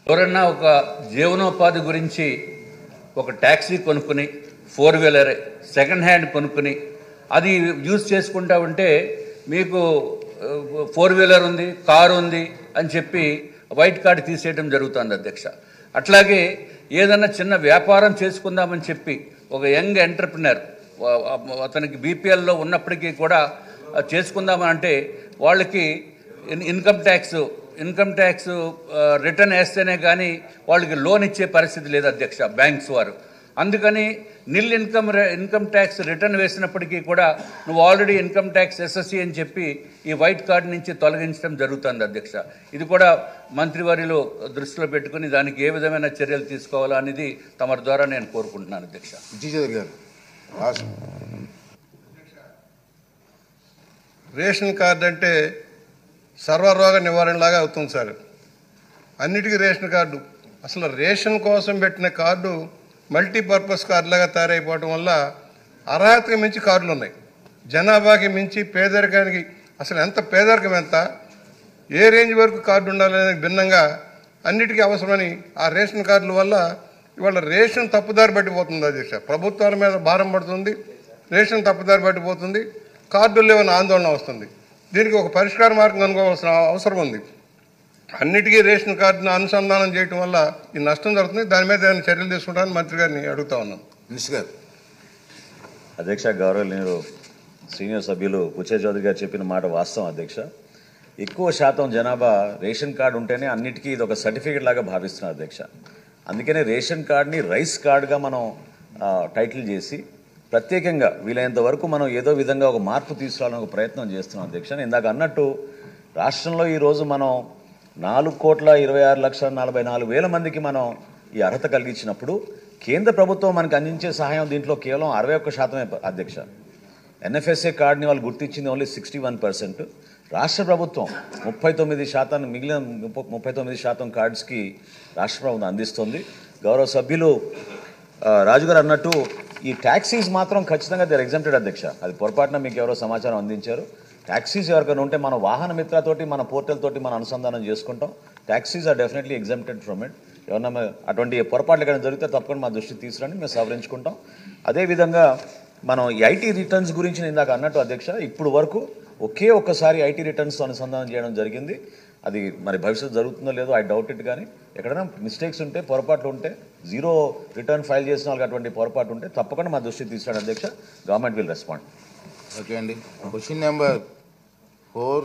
ఎవరన్నా ఒక జీవనోపాధి గురించి ఒక ట్యాక్సీ కొనుక్కుని 4-వీలర్ సెకండ్ హ్యాండ్ కొనుక్కుని అది యూజ్ చేసుకుంటా ఉంటే మీకు 4-వీలర్ ఉంది, కారు ఉంది అని చెప్పి వైట్ కార్డు తీసేయడం జరుగుతుంది అధ్యక్ష. అట్లాగే ఏదన్నా చిన్న వ్యాపారం చేసుకుందామని చెప్పి ఒక యంగ్ ఎంటర్ప్రినర్ అతనికి బీపీఎల్లో ఉన్నప్పటికీ కూడా చేసుకుందామని అంటే వాళ్ళకి ఇన్కమ్ ట్యాక్స్ రిటర్న్ వేస్తేనే కానీ వాళ్ళకి లోన్ ఇచ్చే పరిస్థితి లేదు అధ్యక్ష బ్యాంక్స్ వారు. అందుకని నిల్ ఇన్కమ్ ట్యాక్స్ రిటర్న్ వేసినప్పటికీ కూడా నువ్వు ఆల్రెడీ ఇన్కమ్ ట్యాక్స్ ఎస్ఎస్సి అని చెప్పి ఈ వైట్ కార్డు నుంచి తొలగించడం జరుగుతుంది అధ్యక్ష. ఇది కూడా మంత్రివర్యులు దృష్టిలో పెట్టుకుని దానికి ఏ విధమైన చర్యలు తీసుకోవాలా అనేది తమ ద్వారా నేను కోరుకుంటున్నాను అధ్యక్ష. రేషన్ కార్డు అంటే సర్వరోగ నివారణలాగా అవుతుంది సార్. అన్నిటికీ రేషన్ కార్డు, అసలు రేషన్ కోసం పెట్టిన కార్డు మల్టీపర్పస్ కార్డులాగా తయారైపోవడం వల్ల అర్హతకి మించి కార్డులు ఉన్నాయి. జనాభాకి మించి పేదరికానికి అసలు ఎంత పేదరికం ఎంత, ఏ రేంజ్ వరకు కార్డు ఉండాలనేది భిన్నంగా అన్నిటికీ అవసరమని ఆ రేషన్ కార్డుల వల్ల ఇవాళ రేషన్ తప్పుదారి పట్టిపోతుంది అధ్యక్ష. ప్రభుత్వాల మీద భారం పడుతుంది, రేషన్ తప్పుదారి పట్టిపోతుంది, కార్డులు లేవని ఆందోళన వస్తుంది. దీనికి ఒక పరిష్కార మార్గం కనుక్కోవాల్సిన అవసరం ఉంది. అన్నిటికీ రేషన్ కార్డును అనుసంధానం చేయడం వల్ల ఈ నష్టం జరుగుతుంది. దాని మీద ఏమైనా చర్యలు తీసుకుంటానని మంత్రి గారిని అడుగుతా ఉన్నాం. మినిస్టర్ గారు. అధ్యక్ష, గౌరవనీయులు సీనియర్ సభ్యులు బుచ్చయ్య చౌదరి గారు చెప్పిన మాట వాస్తవం అధ్యక్ష. ఎక్కువ శాతం జనాభా రేషన్ కార్డు ఉంటేనే అన్నిటికీ ఇది ఒక సర్టిఫికేట్ లాగా భావిస్తున్నారు అధ్యక్ష. అందుకనే రేషన్ కార్డుని రైస్ కార్డుగా మనం టైటిల్ చేసి ప్రత్యేకంగా వీలైనంత వరకు మనం ఏదో విధంగా ఒక మార్పు తీసుకురావాలని ఒక ప్రయత్నం చేస్తున్నాం అధ్యక్ష. ఇందాక అన్నట్టు రాష్ట్రంలో ఈరోజు మనం 4,26,44,000 మందికి మనం ఈ అర్హత కలిగించినప్పుడు కేంద్ర ప్రభుత్వం మనకు అందించే సహాయం దీంట్లో కేవలం 61% అధ్యక్ష. ఎన్ఎఫ్ఎస్ఏ కార్డుని వాళ్ళు గుర్తించింది ఓన్లీ 61%. రాష్ట్ర ప్రభుత్వం 39%, మిగిలిన 39% కార్డ్స్కి రాష్ట్ర ప్రభుత్వం అందిస్తుంది. గౌరవ సభ్యులు రాజుగారు అన్నట్టు ఈ ట్యాక్సీస్ మాత్రం ఖచ్చితంగా దే ఆర్ ఎగ్జామ్టెడ్ అధ్యక్ష. అది పొరపాటున మీకు ఎవరో సమాచారం అందించారు. ట్యాక్సీస్ ఎవరికైనా ఉంటే మన వాహన మిత్రతోటి మన పోర్టల్ తోటి మనం అనుసంధానం చేసుకుంటాం. Taxes are definitely exempted from it. ఎవరన్నా అటువంటి పొరపాట్లు ఎక్కడైనా జరిగితే తప్పకుండా మా దృష్టికి తీసుకురండి, మేము సవరించుకుంటాం. అదేవిధంగా మనం ఈ ఐటీ రిటర్న్స్ గురించి ఇందాక అన్నట్టు అధ్యక్ష, ఇప్పుడు వరకు ఒక్కసారి ఐటీ రిటర్న్స్ అనుసంధానం చేయడం జరిగింది. అది మరి భవిష్యత్తు జరుగుతుందో లేదో ఐ డౌట్ ఇట్. కానీ ఎక్కడైనా మిస్టేక్స్ ఉంటే, పొరపాట్లు ఉంటే, జీరో రిటర్న్ ఫైల్ చేసిన వాళ్ళకి అటువంటి పొరపాటు ఉంటే తప్పకుండా మా దృష్టికి తీసుకురండి అధ్యక్ష. Government will respond. ఓకే అండి. Question number 4